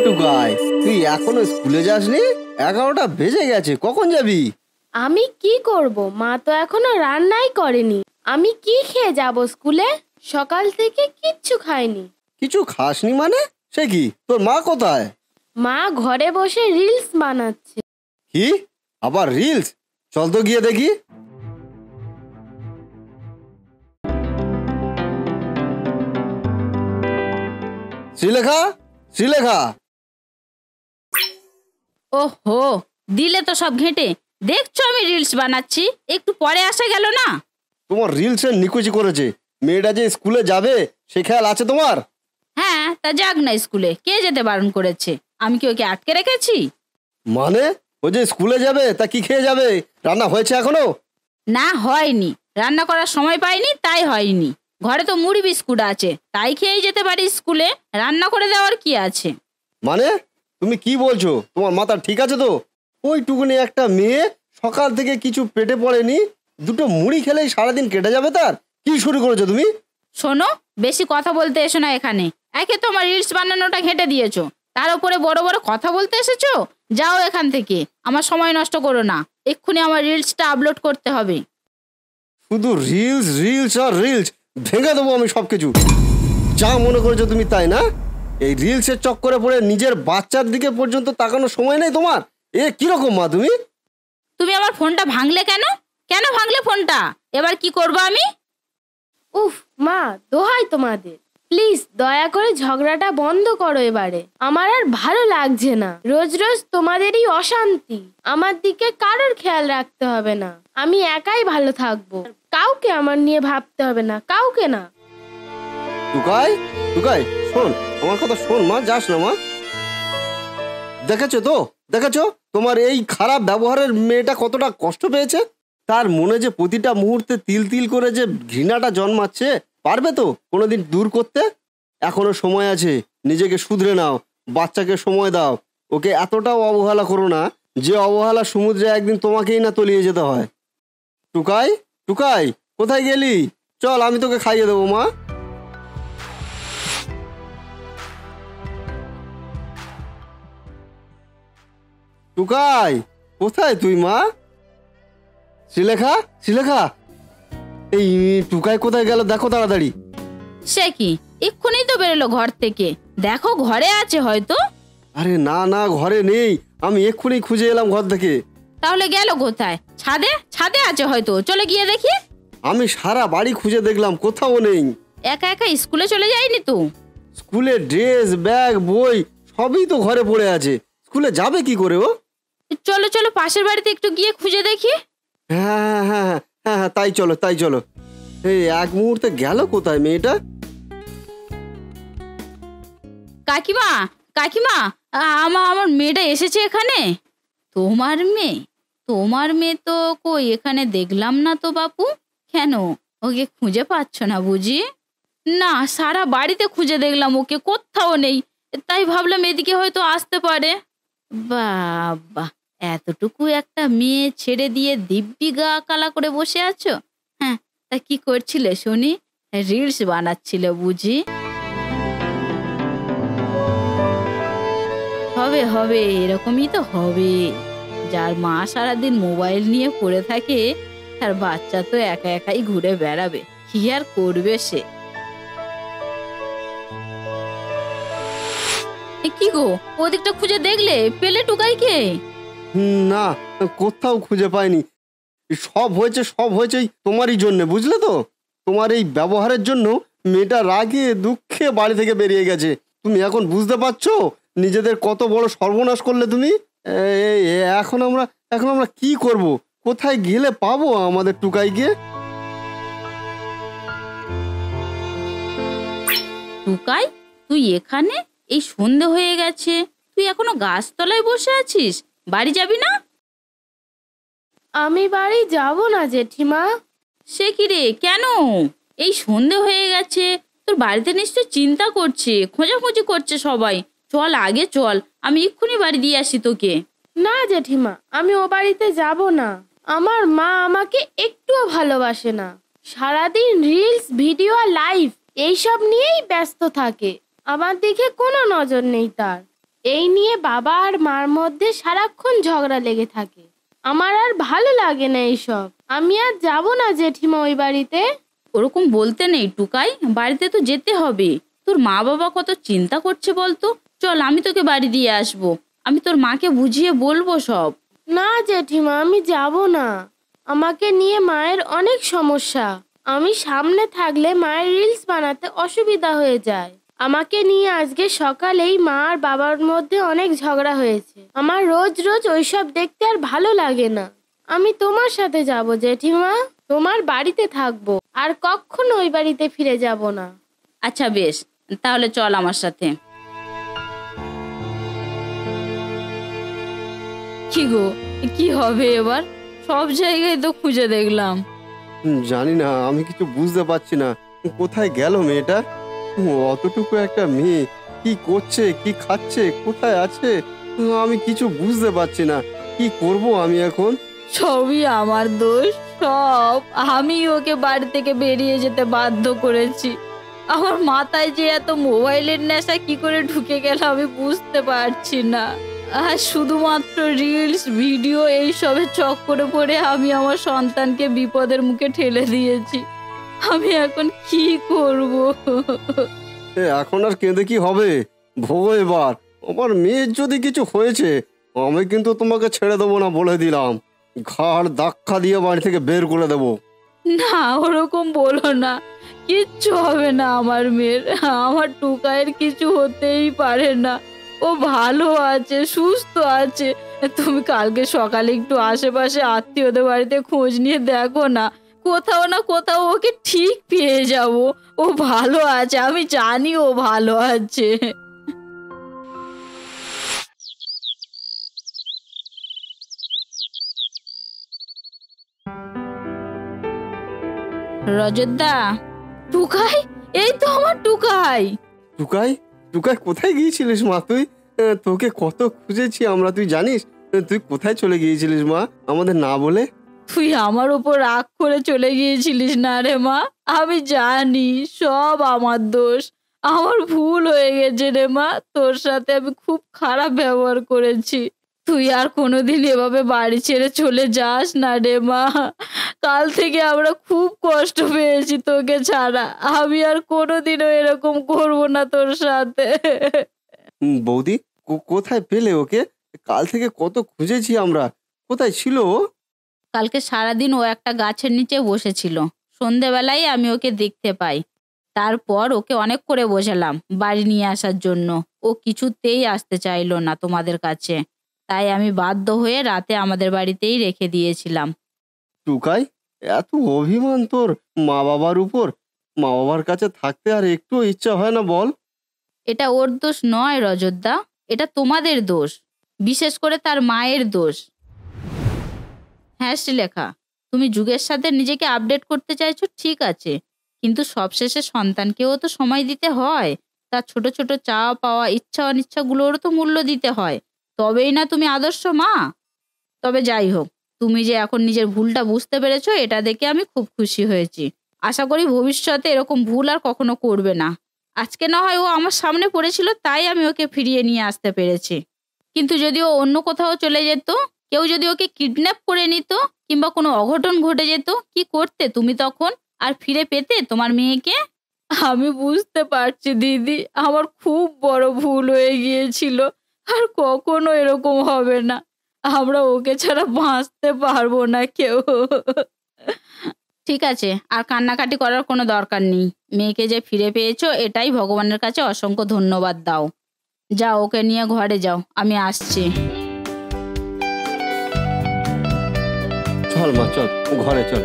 টুকাই, তুই এখনো স্কুলে যাসনি? 11টা বেজে গেছে, কখন যাবি? আমি কি করব, মা তো এখনো রান্নাই করেনি। আমি কি খেয়ে যাব স্কুলে? সকাল থেকে কিচ্ছু খাইনি। কিছু খাসনি মানে? সে কি, তোর মা কোথায়? মা ঘরে বসে রিলস বানাচ্ছে। কি, আবার রিলস? চল তো গিয়ে দেখি। শ্রীলেখা, শ্রীলেখা। ওহো, দিলে তো সব ঘেঁটে। দেখছো আমি রিলস বানাচ্ছি, একটু পরে আসা গেল না? তোমার রিলসের নিকুচি করেছে। মেয়েটা যে স্কুলে যাবে সে খেয়াল আছে তোমার? হ্যাঁ, তা যাক না স্কুলে, কে যেতে বারণ করেছে? আমি কি ওকে আটকে রেখেছি? মানে ও যে স্কুলে যাবে তা কি খেয়ে যাবে? রান্না হয়েছে এখনো? না, হয়নি। রান্না করার সময় পাইনি, তাই হয়নি। ঘরে তো মুড়ি বিস্কুট আছে, তাই খেয়েই যেতে পারি স্কুলে। রান্না করে দেওয়ার কি আছে? মানে তুমি কি বলছো? তোমার মাথা ঠিক আছে তো? ওইটুকুনি একটা মেয়ে, সকাল থেকে কিছু পেটে পড়েনি, দুটো মুড়ি খেলেই সারাদিন কেটে যাবে তার? কি শুরু করেছো তুমি? শোনো, বেশি কথা বলতে এসো না এখানে। একে তো আমার রিলস বানানোটা ঘেঁটে দিয়েছো, তার উপরে বড় বড় কথা বলতে এসেছো। যাও এখান থেকে, আমার সময় নষ্ট করো না। এক্ষুনি আমার রিলসটা আপলোড করতে হবে। শুধু রিলস রিলস আর রিলস, ভেঙে দেবো আমি সবকিছু। যা মনে করেছো তুমি তাই না? এই রিলসের চক্করে পড়ে নিজের বাচ্চার দিকে পর্যন্ত তাকানোর সময় নেই তোমার? এ কিরকম মা তুমি? তুমি আমার ফোনটা ভাঙলে কেন? কেন ভাঙলে ফোনটা? এবার কি করবো আমি? উফ মা, দোহাই তোমাদের, প্লিজ দয়া করে ঝগড়াটা বন্ধ করো এবারে। আমার আর ভালো লাগছে না, রোজ রোজ তোমাদেরই অশান্তি। আমার দিকে কারোর খেয়াল রাখতে হবে না, আমি একাই ভালো থাকবো। কাউকে আমার নিয়ে ভাবতে হবে না, কাউকে না। টুকাই, টুকাই শোন, আমার কথা শোন মা, যাস না মা। দেখেছো তো, দেখেছো তোমার এই খারাপ ব্যবহারের মেয়েটা কতটা কষ্ট পেয়েছে? তার মনে যে প্রতিটা মুহূর্তে তিল তিল করে যে ঘৃণাটা জন্মাচ্ছে, পারবে তো কোনোদিন দূর করতে? এখনো সময় আছে, নিজেকে শুধরে নাও, বাচ্চাকে সময় দাও। ওকে এতটাও অবহেলা করো না যে অবহেলা সমুদ্রে একদিন তোমাকেই না তলিয়ে যেতে হয়। টুকাই, টুকাই কোথায় গেলি? চল আমি তোকে খাইয়ে দেবো মা। টুকাই, কোথায় তুই মা? শ্রীলেখা, শ্রীলেখা, এই টুকাই কোথায় গেল দেখো তাড়াতাড়ি। সে কি, এক্ষুনি তো বেরোলো ঘর থেকে। দেখো ঘরে আছে হয়তো। আরে না না, ঘরে নেই, আমি এক্ষুনি খুঁজে এলাম ঘর থেকে। তাহলে গেল কোথায়? ছাদে? ছাদে আছে হয়তো, চলে গিয়ে দেখি। আমি সারা বাড়ি খুঁজে দেখলাম, কোথাও নেই। একা একা স্কুলে চলে যায়নি তো? স্কুলের ড্রেস, ব্যাগ, বই সবই তো ঘরে পড়ে আছে, স্কুলে যাবে কি করে ও? চলো চলো, পাশের বাড়িতে একটু গিয়ে খুঁজে দেখি। হ্যাঁ হ্যাঁ হ্যাঁ হ্যাঁ হ্যাঁ, তাই চলো তাই চলো। এই এক মুহূর্তে গেল কোথায় মেয়েটা? কাকিমা, কাকিমা, আমার মেয়েটা এসেছে এখানে। তোমার মেয়ে? তোমার মেয়ে তো কই এখানে দেখলাম না তো বাপু। কেন, ওকে খুঁজে পাচ্ছ না বুঝি? না, সারা বাড়িতে খুঁজে দেখলাম, ওকে কোথাও নেই। তাই ভাবলাম এদিকে হয়তো আসতে পারে। বাবা, এতটুকু একটা মেয়ে ছেড়ে দিয়ে দিব্যি গা কালা করে বসে আছো? হ্যাঁ, তা কি করছিলে শুনি? রিলস বানাচ্ছিলে বুঝি? হবে হবে, এরকমই তো হবে। যার মা সারাদিন মোবাইল নিয়ে পড়ে থাকে, তার বাচ্চা তো একা একাই ঘুরে বেড়াবে, কি আর করবে সে। কি গো, ওদিকটা খুঁজে দেখলে? পেলে টুকাইকে? না, কোথাও খুঁজে পাইনি। সব হয়েছে সব হয়েছে তোমারই জন্য, বুঝলে তো? তোমার এই ব্যবহারের জন্য মেয়েটা রাগে দুঃখে বাড়ি থেকে বেরিয়ে গেছে। তুমি এখন বুঝতে পারছো নিজেদের কত বড় সর্বনাশ করলে তুমি? এখন আমরা কি করব? কোথায় গেলে পাবো আমাদের টুকাইকে? টুকাই, তুই এখানে? এই সন্ধে হয়ে গেছে, তুই এখনো গাছতলায় বসে আছিস? বাড়ি যাবি না? আমি বাড়ি যাব না জেঠিমা। সে কি রে, কেন? এই সন্ধে হয়ে গেছে, তোর বাড়িতে নিশ্চয় চিন্তা করছে, খোঁজাখুঁজি করছে সবাই। চল আগে চল, আমি এক্ষুনি বাড়ি দিয়ে আসি তোকে। না জেঠিমা, আমি ও বাড়িতে যাব না। আমার মা আমাকে একটুও ভালোবাসে না, সারাদিন রিলস, ভিডিও আর লাইভ এইসব নিয়েই ব্যস্ত থাকে। আমার দিকে কোনো নজর নেই তার। এই নিয়ে বাবা আর মার মধ্যে সারাক্ষণ ঝগড়া লেগে থাকে। আমার আর ভালো লাগে না এইসব। আমি আর যাব না জেঠিমা ওই বাড়িতে। ওরকম বলতে নেই টুকাই, বাড়িতে তো যেতে হবে। তোর মা বাবা কত চিন্তা করছে বলতো। চল আমি তোকে বাড়ি দিয়ে আসবো, আমি তোর মাকে বুঝিয়ে বলবো সব। না জেঠিমা, আমি যাব না। আমাকে নিয়ে মায়ের অনেক সমস্যা। আমি সামনে থাকলে মায়ের রিলস বানাতে অসুবিধা হয়ে যায়। আমাকে নিয়ে আজকে সকালেই মা আর বাবার মধ্যে অনেক ঝগড়া হয়েছে। আমার রোজ রোজ ওইসব দেখতে আর ভালো লাগে না। আমি তোমার সাথে যাব জেঠিমা, তোমার বাড়িতে থাকবো, আর কখনো ওই বাড়িতে ফিরে যাব না। আচ্ছা বেশ, তাহলে চল আমার সাথে। কি গো, কি হবে এবার? সব জায়গায় তো খুঁজে দেখলাম। জানি না, আমি কিছু বুঝতে পারছি না। কোথায় গেল মেয়েটা? অতটুকু একটা মেয়ে কি করছে, কি খাচ্ছে, কোথায় আছে, আমি কিছু বুঝতে পারছি না। কি করব আমি এখন? সবই আমার দোষ, সব আমি ওকে বাড়ি থেকে বেরিয়ে যেতে বাধ্য করেছি। আমার মাথায় যে এত মোবাইলের নেশা কি করে ঢুকে গেল আমি বুঝতে পারছি না। আর শুধুমাত্র রিলস ভিডিও এইসবের চক্করে পড়ে আমি আমার সন্তানকে বিপদের মুখে ঠেলে দিয়েছি। আমি এখন কি করব? এখন আর কেঁদে কি হবে? ভোগো এবার। আমার মেয়ের যদি কিছু হয়েছে, আমি কিন্তু তোমাকে ছেড়ে দেবো না, বলে দিলাম। ঘাড় ধাক্কা দিয়ে বাড়ি থেকে বের করে দেবো। না, ওরকম বলো না। কিচ্ছু হবে না আমার মেয়ের। আমার টুকাইয়ের কিছু হতেই পারে না। ও ভালো আছে, সুস্থ আছে। তুমি কালকে সকালে একটু আশেপাশে আত্মীয়দের বাড়িতে খোঁজ নিয়ে দেখো না, কোথাও না কোথাও ওকে ঠিক পেয়ে যাব। ও ভালো আছে, আমি জানি ও ভালো আছে। রজতদা, টুকাই, এই তো আমার টুকাই। টুকাই, টুকাই কোথায় গিয়েছিলিস মা তুই? তোকে কত খুঁজেছি আমরা, তুই জানিস? তুই কোথায় চলে গিয়েছিলিস মা, আমাদের না বলে? তুই আমার উপর রাগ করে চলে গিয়েছিলিস না রে মা। আমি জানি সব আমার দোষ, আমার ভুল হয়ে গেছে রে মা। তোর সাথে আমি খুব খারাপ ব্যবহার করেছি। তুই আর কোনোদিন এভাবে বাড়ি ছেড়ে চলে যাস না রে মা। কাল থেকে আমরা খুব কষ্ট পেয়েছি তোকে ছাড়া। আমি আর কোনোদিনও এরকম করবো না তোর সাথে। বৌদি, কোথায় পেলে ওকে? কাল থেকে কত খুঁজেছি আমরা। কোথায় ছিল ও? কালকে সারাদিন ও একটা গাছের নিচে বসেছিল। সন্ধেবেলায় আমি ওকে দেখতে পাই। তারপর ওকে অনেক করে বোঝালাম বাড়ি নিয়ে আসার জন্য। ও কিছুতেই আসতে চাইলো না তোমাদের কাছে। তাই আমি বাধ্য হয়ে রাতে আমাদের বাড়িতেই রেখে দিয়েছিলাম। টুকাই, এত অভিমান তোর মা বাবার উপর? মা বাবার কাছে থাকতে আর একটু ইচ্ছা হয় না বল? এটা ওর দোষ নয় রজতদা, এটা তোমাদের দোষ, বিশেষ করে তার মায়ের দোষ। হ্যাঁ শ্রীলেখা, তুমি যুগের সাথে নিজেকে আপডেট করতে চাইছো ঠিক আছে, কিন্তু সবশেষে সন্তানকেও তো সময় দিতে হয়। তার ছোট ছোট চাওয়া পাওয়া, ইচ্ছা অনিচ্ছাগুলোরও তো মূল্য দিতে হয়, তবেই না তুমি আদর্শ মা। তবে যাই হোক, তুমি যে এখন নিজের ভুলটা বুঝতে পেরেছো এটা দেখে আমি খুব খুশি হয়েছি। আশা করি ভবিষ্যতে এরকম ভুল আর কখনো করবে না। আজকে না হয় ও আমার সামনে পড়েছিল তাই আমি ওকে ফিরিয়ে নিয়ে আসতে পেরেছি, কিন্তু যদি ও অন্য কোথাও চলে যেত, কেউ যদি ওকে কিডন্যাপ করে নিত কিংবা কোনো অঘটন ঘটে যেত, কি করতে তুমি তখন? আর ফিরে পেতে তোমার মেয়েকে? আমি বুঝতে পারছি দিদি, আমার খুব বড় ভুল হয়ে গিয়েছিল। আর কখনো এরকম হবে না। আমরা ওকে ছাড়া বাঁচতে পারবো না কেউ। ঠিক আছে, আর কান্নাকাটি করার কোনো দরকার নেই। মেয়েকে যে ফিরে পেয়েছো এটাই ভগবানের কাছে অসংখ্য ধন্যবাদ দাও। যাও, ওকে নিয়ে ঘরে যাও, আমি আসছি। চল মা, চল ঘরে চল।